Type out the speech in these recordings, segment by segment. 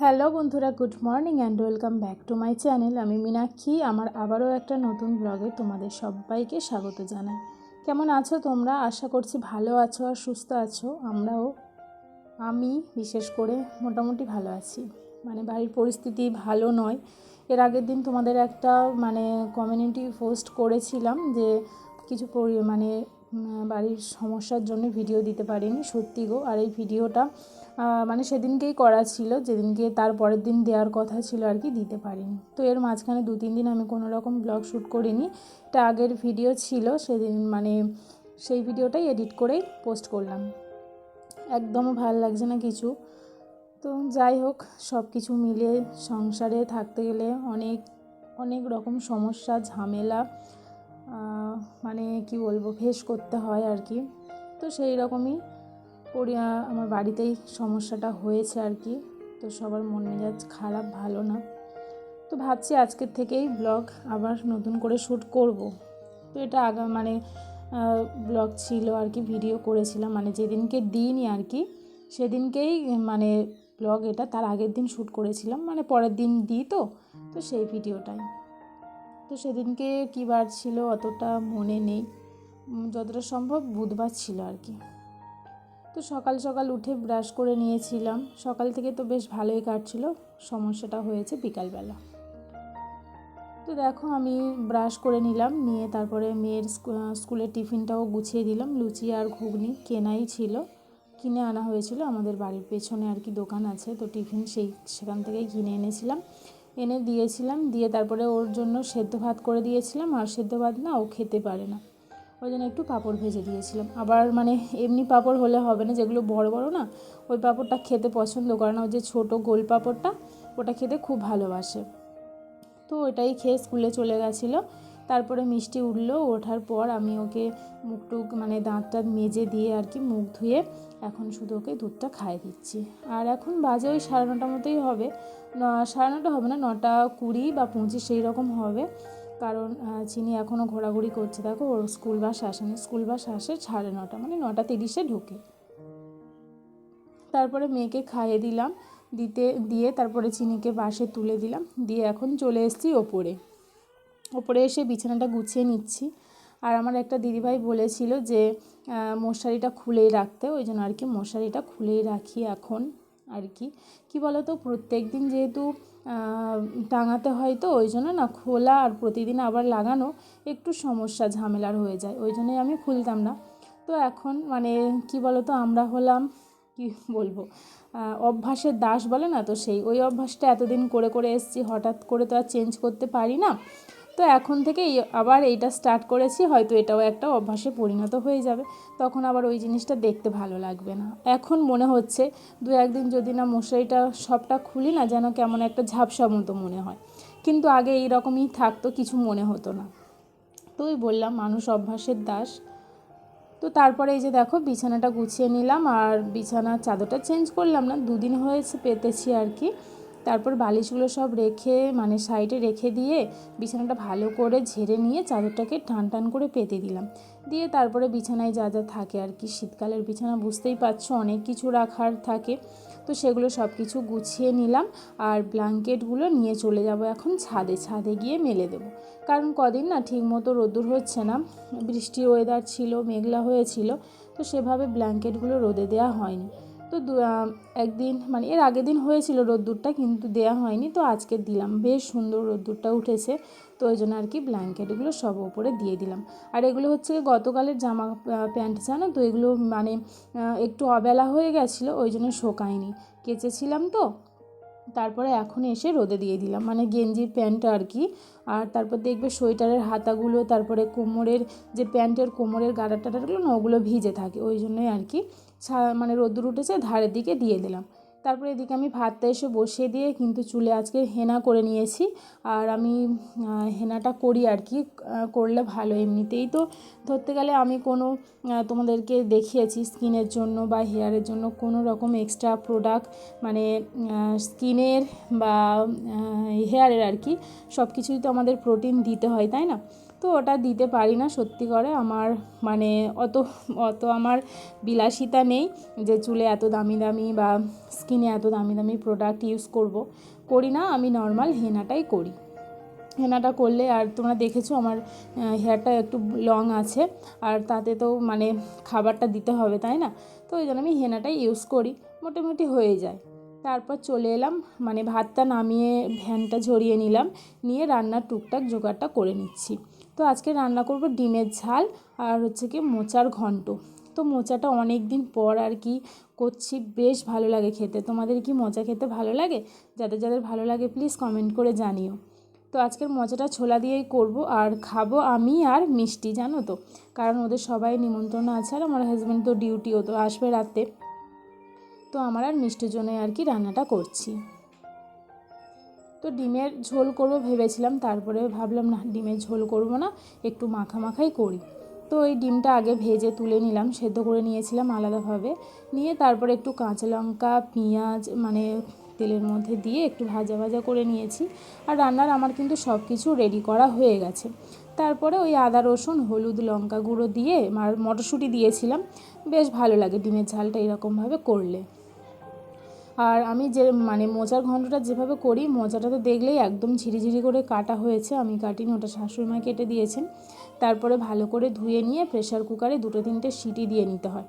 Hello বন্ধুরা, good morning and welcome back to my channel. আমি মীনাক্ষী। আমার আবারও একটা নতুন ব্লগে তোমাদের সবাইকে স্বাগত জানাই। কেমন আছো তোমরা? আশা করছি ভালো আছো আর সুস্থ আছো। আমি বিশেষ করে মোটামুটি ভালো আছি। বাড়ির পরিস্থিতি ভালো নয়। এর আগের দিন তোমাদের একটা কমিউনিটি পোস্ট করেছিলাম যে কিছু বাড়ির সমস্যার জন্য ভিডিও দিতে পারিনি। সত্যি গো। আর এই ভিডিওটা সেদিনকেই করা ছিল, যেদিনকে তার পরের দিন দেওয়ার কথা ছিল আর কি, দিতে পারিনি। তো এর মাঝখানে 2-3 দিন আমি কোনো রকম ব্লগ শ্যুট করিনি। এটা আগের ভিডিও ছিল, সেদিন সেই ভিডিওটাই এডিট করেই পোস্ট করলাম। একদমও ভালো লাগছে না কিছু। তো যাই হোক, সব কিছু মিলে সংসারে থাকতে গেলে অনেক অনেক রকম সমস্যা ঝামেলা কি বলবো, ফেস করতে হয় আর কি। তো সেই রকমই আমার বাড়িতেই সমস্যাটা হয়েছে আর কি। তো সবার মন মেজাজ খারাপ, ভালো না। তো ভাবছি আজকের থেকেই ব্লগ আবার নতুন করে শ্যুট করব। তো এটা ব্লগ ছিল আর কি, ভিডিও করেছিলাম যেদিনকে দিইনি আর কি, সেদিনকেই ব্লগ এটা তার আগের দিন শ্যুট করেছিলাম, পরের দিন দিই। তো সেই ভিডিওটাই। তো সেদিনকে কী বার ছিল অতটা মনে নেই, যতটা সম্ভব বুধবার ছিল আর কি। তো সকাল সকাল উঠে ব্রাশ করে নিয়েছিলাম। সকাল থেকে তো বেশ ভালোই কাটছিল, সমস্যাটা হয়েছে বিকালবেলা। তো দেখো, আমি ব্রাশ করে নিলাম, নিয়ে তারপরে মেয়ের স্কুলের টিফিনটাও গুছিয়ে দিলাম। লুচি আর ঘুগনি কেনাই ছিল, কিনে আনা হয়েছিল। আমাদের বাড়ির পেছনে আর কি দোকান আছে, তো টিফিন সেখান থেকেই কিনে এনেছিলাম, এনে দিয়েছিলাম। দিয়ে তারপরে ওর জন্য সেদ্ধ ভাত করে দিয়েছিলাম। আর সেদ্ধ ভাত না ও খেতে পারে না, ওই জন্য একটু পাঁপড় ভেজে দিয়েছিলাম। আবার এমনি পাঁপড় হলে হবে না, যেগুলো বড় বড় না, ওই পাঁপড়টা খেতে পছন্দ করে না। ওই যে ছোটো গোল পাঁপড়টা, ওটা খেতে খুব ভালোবাসে। তো ওটাই খেয়ে স্কুলে চলে গেছিলো। তারপরে মিষ্টি উঠলো, ওঠার পর আমি ওকে মুখটুক দাঁতটা মেজে দিয়ে আর কি, মুখ ধুয়ে এখন শুধু ওকে দুধটা খাইয়ে দিচ্ছি। আর এখন বাজে ওই 9:30 মতোই হবে, 9:30 হবে না, 9:20 বা 25 সেই রকম হবে। কারণ চিনি এখনও ঘোরাঘুরি করছে। দেখো, ওর স্কুল বাস আসেনি, স্কুল বাস আসে 9:30, 9:30 ঢোকে। তারপরে মেয়েকে খাইয়ে দিলাম, দিয়ে তারপরে চিনিকে বাসে তুলে দিলাম। দিয়ে এখন চলে এসেছি ওপরে এসে বিছানাটা গুছিয়ে নিচ্ছি। আর আমার একটা দিদিভাই বলেছিল যে মশারিটা খুলেই রাখতে, ওই জন্য আর কি মশারিটা খুলেই রাখি এখন আর কি। কী বলো তো, প্রত্যেক দিন যেহেতু টাঙাতে হয়, তো ওই জন্য না খোলা আর প্রতিদিন আবার লাগানো একটু সমস্যা ঝামেলার হয়ে যায়, ওই জন্যই আমি খুলতাম না। তো এখন কী বলো তো, আমরা হলাম কি বলবো, অভ্যাসের দাস বলে না, তো ওই অভ্যাসটা এতদিন করে করে এসেছি, হঠাৎ করে তো আর চেঞ্জ করতে পারি না। তো এখন থেকে আবার এইটা স্টার্ট করেছি, হয়তো এটাও একটা অভ্যাসে পরিণত হয়ে যাবে, তখন আবার ওই জিনিসটা দেখতে ভালো লাগবে না। এখন মনে হচ্ছে 2-1 দিন যদি না মশারিটা সবটা খুলি না, যেন কেমন একটা ঝাপসা মতো মনে হয়। কিন্তু আগে এইরকমই থাকতো, কিছু মনে হতো না। তো ওই বললাম, মানুষ অভ্যাসের দাস। তো তারপরে এই যে দেখো, বিছানাটা গুছিয়ে নিলাম, আর বিছানার চাদরটা চেঞ্জ করলাম না, 2 দিন হয়েছে পেতেছি আর কি। তারপর বালিশগুলো সব রেখে সাইডে রেখে দিয়ে বিছানাটা ভালো করে ঝেড়ে নিয়ে চাদরটাকে টান টান করে পেতে দিলাম। দিয়ে তারপরে বিছানায় যা যা থাকে আর কি, শীতকালের বিছানা বুঝতেই পারছো, অনেক কিছু রাখার থাকে। তো সেগুলো সব কিছু গুছিয়ে নিলাম। আর ব্ল্যাঙ্কেটগুলো নিয়ে চলে যাব এখন ছাদে গিয়ে মেলে দেবো। কারণ কদিন না ঠিক মতো রোদ্দুর হচ্ছে না, বৃষ্টির ওয়েদার ছিল, মেঘলা হয়েছিল, তো সেভাবে ব্ল্যাঙ্কেটগুলো রোদে দেওয়া হয়নি। তো একদিন এর আগের দিন হয়েছিল রোদ্দুরটা, কিন্তু দেওয়া হয়নি। তো আজকে দিলাম, বেশ সুন্দর রোদ্দুরটা উঠেছে। তো ওই জন্য আর কি ব্ল্যাঙ্কেটগুলো সব ওপরে দিয়ে দিলাম। আর এগুলো হচ্ছে গতকালের জামা প্যান্ট, জানো তো, এগুলো একটু অবেলা হয়ে গেছিলো, ওই জন্য শোকায়নি, কেচেছিলাম তো। তারপরে এখন এসে রোদে দিয়ে দিলাম, গেঞ্জির প্যান্টটা আর কি। আর তারপর দেখবে সোয়েটারের হাতাগুলো, তারপরে কোমরের যে প্যান্টের কোমরের গাড়াটাগুলো না, ওগুলো ভিজে থাকে, ওই জন্যই আর কি রোদ্দুর উঠেছে ধারের দিকে দিয়ে দিলাম। তারপরে এদিকে আমি ভাতটা এসে বসিয়ে দিয়ে কিন্তু চুলে আজকে হেনা করে নিয়েছি। আর আমি হেনাটা করি আর কি, করলে ভালো। এমনিতেই তো ধরতে গেলে আমি কোনো তোমাদেরকে দেখিয়েছি স্কিনের জন্য বা হেয়ারের জন্য কোনো রকম এক্সট্রা প্রোডাক্ট স্কিনের বা হেয়ারের আর কি, সব কিছুই তো আমাদের প্রোটিন দিতে হয়, তাই না? তো ওটা দিতে পারি না সত্যি করে। আমার মানে অত অত আমার বিলাসিতা নেই যে চুলে এত দামি দামি বা স্কিনে এত দামি দামি প্রোডাক্ট ইউজ করি না। আমি নর্মাল হেনাটাই করি। হেনাটা করলে, আর তোমরা দেখেছো আমার হেয়ারটা একটু লং আছে, আর তাতে তো মানে খাবারটা দিতে হবে, তাই না? তো ওই জন্য আমি হেনাটাই ইউজ করি, মোটামুটি হয়ে যায়। তারপর চলে এলাম, মানে ভাতটা নামিয়ে ফ্যানটা ঝরিয়ে নিলাম, নিয়ে রান্নার টুকটাক জোগাড়টা করে নিচ্ছি। তো আজকে রান্না করব ডিমের ঝাল আর হচ্ছে কি মোচার ঘন্ট। তো মোচাটা অনেক দিন পর আর কি করছি, বেশ ভালো লাগে খেতে। তোমাদের কি মোচা খেতে ভালো লাগে? যাদের যাদের ভালো লাগে প্লিজ কমেন্ট করে জানিও। তো আজকের মোচাটা ছোলা দিয়েই করব, আর খাবো আমি আর মিষ্টি, জানো তো, কারণ ওদের সবাই নিমন্ত্রণ আছে, আর আমার হাজব্যান্ড তো ডিউটিও তো আসবে রাতে। তো আমার আর মিষ্টির জন্য আর কি রান্নাটা করছি। তো ডিমের ঝোল করব ভেবেছিলাম, তারপরে ভাবলাম না, ডিমের ঝোল করব না, একটু মাখাই করি। তো এই ডিমটা আগে ভেজে তুলে নিলাম, সেদ্ধ করে নিয়েছিলাম আলাদাভাবে, নিয়ে তারপরে একটু কাঁচা লঙ্কা পেঁয়াজ মানে তেলের মধ্যে দিয়ে একটু ভাজা করে নিয়েছি। আর রান্নার আমার কিন্তু সব কিছু রেডি করা হয়ে গেছে। তারপরে ওই আদা রসুন হলুদ লঙ্কা গুঁড়ো দিয়ে আর মটরশুঁটি দিয়েছিলাম। বেশ ভালো লাগে ডিমের ঝালটা এরকমভাবে করলে। আর আমি যে মানে মোচার ঘন্টটা যেভাবে করি, মোচাটা তো দেখলেই একদম ঝিরিঝিরি করে কাটা হয়েছে, আমি কাটিনি, ওটা শাশুড়িমা কেটে দিয়েছেন। তারপরে ভালো করে ধুয়ে নিয়ে প্রেশার কুকারে 2-3টে সিটি দিয়ে নিতে হয়।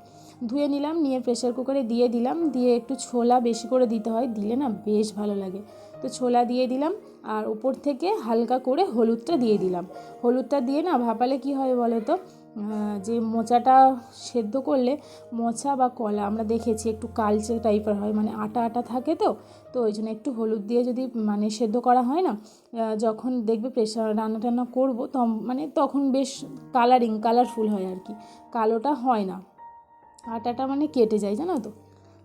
ধুয়ে নিলাম, নিয়ে প্রেশার কুকারে দিয়ে দিলাম, দিয়ে একটু ছোলা বেশি করে দিতে হয়, দিলে না বেশ ভালো লাগে। তো ছোলা দিয়ে দিলাম, আর উপর থেকে হালকা করে হলুদটা দিয়ে দিলাম। হলুদটা দিয়ে না ভাপালে কি হয় বলো তো, যে মোচাটা সেদ্ধ করলে মোচা বা কলা আমরা দেখেছি একটু কালচে টাইপের হয়, মানে আটা আটা থাকে। তো ওই জন্য একটু হলুদ দিয়ে যদি মানে সেদ্ধ করা হয় না, যখন দেখবে প্রেশার রান্না টান্না করবো মানে তখন বেশ কালারফুল হয় আর কি, কালোটা হয় না, আটাটা মানে কেটে যায়, জানো তো।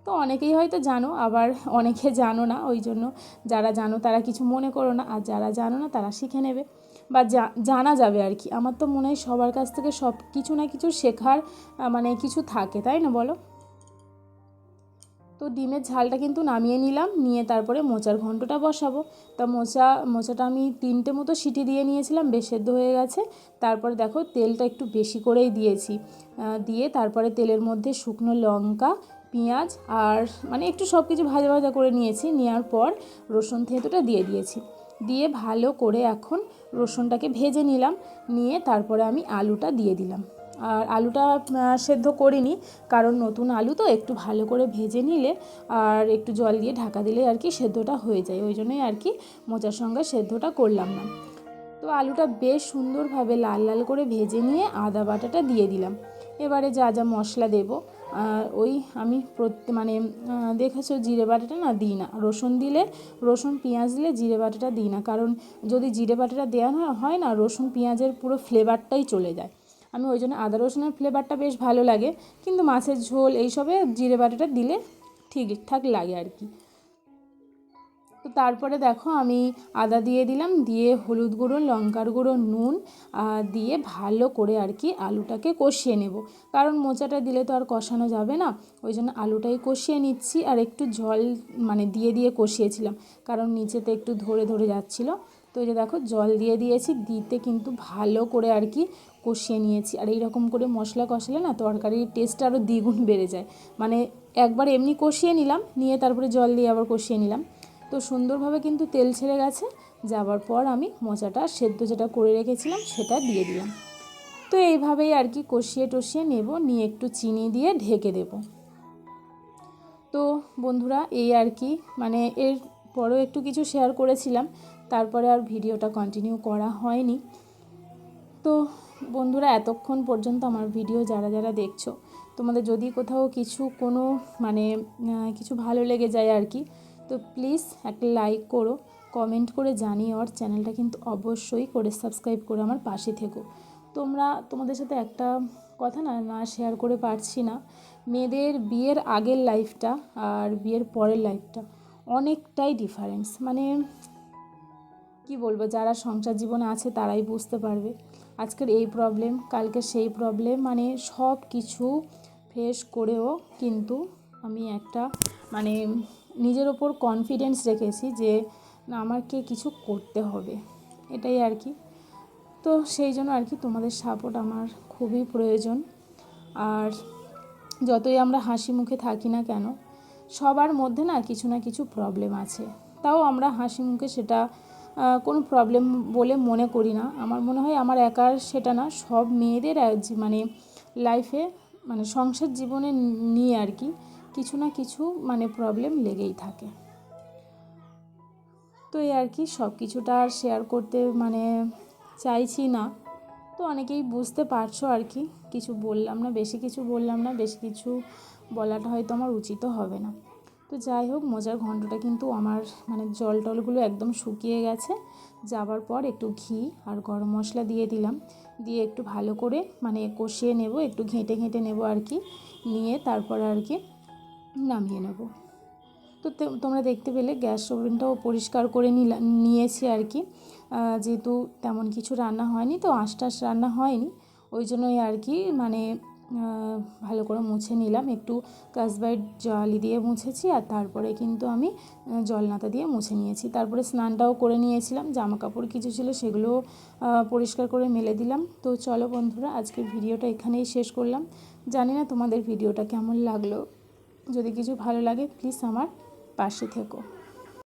তো অনেকেই হয়তো জানো, আবার অনেকে জানো না, ওই জন্য যারা জানো তারা কিছু মনে করো না, আর যারা জানো না তারা শিখে নেবে বা জানা যাবে আর কি। আমার তো মনে হয় সবার কাছ থেকে সব কিছু না কিছু শেখার মানে কিছু থাকে, তাই না বলো? তো ডিমের ঝালটা কিন্তু নামিয়ে নিলাম, নিয়ে তারপরে মোচার ঘন্টটা বসাবো। তা মোচাটা আমি 3টে মতো সিটি দিয়ে নিয়েছিলাম, বেশ সেদ্ধ হয়ে গেছে। তারপরে দেখো তেলটা একটু বেশি করেই দিয়েছি, দিয়ে তারপরে তেলের মধ্যে শুকনো লঙ্কা পেঁয়াজ আর মানে একটু সব কিছু ভাজা করে নিয়েছি, নেওয়ার পর রসুন থেঁতোটা দিয়ে দিয়েছি, দিয়ে ভালো করে এখন রসুনটাকে ভেজে নিলাম, নিয়ে তারপরে আমি আলুটা দিয়ে দিলাম। আর আলুটা সেদ্ধ করিনি, কারণ নতুন আলু তো, একটু ভালো করে ভেজে নিলে আর একটু জল দিয়ে ঢাকা দিলে আর কি সেদ্ধটা হয়ে যায়, ওই জন্যই আর কি মোচার সঙ্গে সেদ্ধটা করলাম না। তো আলুটা বেশ সুন্দরভাবে লাল লাল করে ভেজে নিয়ে আদা বাটাটা দিয়ে দিলাম। এবারে যা যা মশলা দেবো, ওই আমি মানে দেখেছো জিরে বাটাটা না দিই না, রসুন পেঁয়াজ দিলে জিরে বাটাটা দিই না, কারণ যদি জিরে বাটাটা দেওয়া হয় না, রসুন পেঁয়াজের পুরো ফ্লেভারটাই চলে যায়। আমি ওই জন্য আদা রসুনের ফ্লেভারটা বেশ ভালো লাগে, কিন্তু মাছের ঝোল এইসবে জিরে বাটাটা দিলে ঠিকঠাক লাগে আর কি। তো তারপরে দেখো আমি আদা দিয়ে দিলাম, দিয়ে হলুদ গুঁড়ো লঙ্কার গুঁড়ো নুন দিয়ে ভালো করে আর কি আলুটাকে কষিয়ে নেব, কারণ মোচাটা দিলে তো আর কষানো যাবে না, ওই জন্য আলুটাই কষিয়ে নিচ্ছি। আর একটু জল মানে দিয়ে কষিয়েছিলাম, কারণ নিচেতে একটু ধরে যাচ্ছিলো। তো এই যে দেখো জল দিয়ে দিয়েছি, দিতে কিন্তু ভালো করে আর কি কষিয়ে নিয়েছি। আর এইরকম করে মশলা কষালে না তরকারির টেস্টটা আরও দ্বিগুণ বেড়ে যায়। মানে একবার এমনি কষিয়ে নিলাম, নিয়ে তারপরে জল দিয়ে আবার কষিয়ে নিলাম। তো সুন্দরভাবে কিন্তু তেল ছেড়ে গেছে, যাওয়ার পর আমি মোচাটা সেদ্ধ যেটা করে রেখেছিলাম সেটা দিয়ে দিলাম। তো এইভাবেই আর কি কষিয়ে নেব, নিয়ে একটু চিনি দিয়ে ঢেকে দেব। তো বন্ধুরা এই আর কি, মানে এর পরেও একটু কিছু শেয়ার করেছিলাম, তারপরে আর ভিডিওটা কন্টিনিউ করা হয়নি। তো বন্ধুরা এতক্ষণ পর্যন্ত আমার ভিডিও যারা দেখছো, তোমাদের যদি কোথাও কোনো মানে কিছু ভালো লেগে যায় আর কি, তো প্লিজ একটা লাইক করো, কমেন্ট করে জানিও, আর চ্যানেলটা কিন্তু অবশ্যই করে সাবস্ক্রাইব করে আমার পাশে থেকো। তোমাদের সাথে একটা কথা না শেয়ার করে পারছি না, মেয়েদের বিয়ের আগের লাইফটা আর বিয়ের পরের লাইফটা অনেকটাই ডিফারেন্স। মানে কি বলবো, যারা সংসার জীবনে আছে তারাই বুঝতে পারবে। আজকের এই প্রবলেম, কালকে সেই প্রবলেম, মানে সব কিছু ফেস করেও কিন্তু আমি একটা মানে নিজের ওপর কনফিডেন্স রেখেছি যে না, আমাকে কিছু করতে হবে, এটাই আর কি। তো সেই জন্য আর কি তোমাদের সাপোর্ট আমার খুবই প্রয়োজন। আর যতই আমরা হাসি মুখে থাকি না কেন, সবার মধ্যে না কিছু প্রবলেম আছে। তাও আমরা হাসি মুখে সেটা কোনো প্রবলেম বলে মনে করি না। আমার মনে হয় আমার একার সেটা না, সব মেয়েদের মানে লাইফে মানে সংসার জীবনে নিয়ে আর কি কিছু না কিছু মানে প্রবলেম লেগেই থাকে। তো এই আর কি সব কিছুটা আর শেয়ার করতে মানে চাইছি না। তো অনেকেই বুঝতে পারছো আর কি, কিছু বললাম না, বেশি কিছু বললাম না, বেশি কিছু বলাটা হয়তো আমার উচিতও হবে না। তো যাই হোক, মোজার ঘন্টটা কিন্তু আমার মানে জল টলগুলো একদম শুকিয়ে গেছে। যাবার পর একটু ঘি আর গরম মশলা দিয়ে দিলাম, দিয়ে একটু ভালো করে মানে কষিয়ে নেব, একটু ঘেঁটে নেব আর কি, নিয়ে তারপর আর কি নামিয়ে নেব। তো তোমরা দেখতে পেলে গ্যাস ওভেনটাও পরিষ্কার করে নিয়েছি আর কি, যেহেতু তেমন কিছু রান্না হয়নি, তো আঁশ রান্না হয়নি, ওই জন্যই আর কি মানে ভালো করে মুছে নিলাম। একটু স্কচব্রাইট জল দিয়ে মুছেছি, আর তারপরে কিন্তু আমি জলনাতা দিয়ে মুছে নিয়েছি। তারপরে স্নানটাও করে নিয়েছিলাম, জামা কাপড় কিছু ছিল সেগুলো পরিষ্কার করে মেলে দিলাম। তো চলো বন্ধুরা, আজকের ভিডিওটা এখানেই শেষ করলাম। জানি না তোমাদের ভিডিওটা কেমন লাগলো, যদি কিছু ভালো লাগে প্লিজ আমার পাশে থেকো।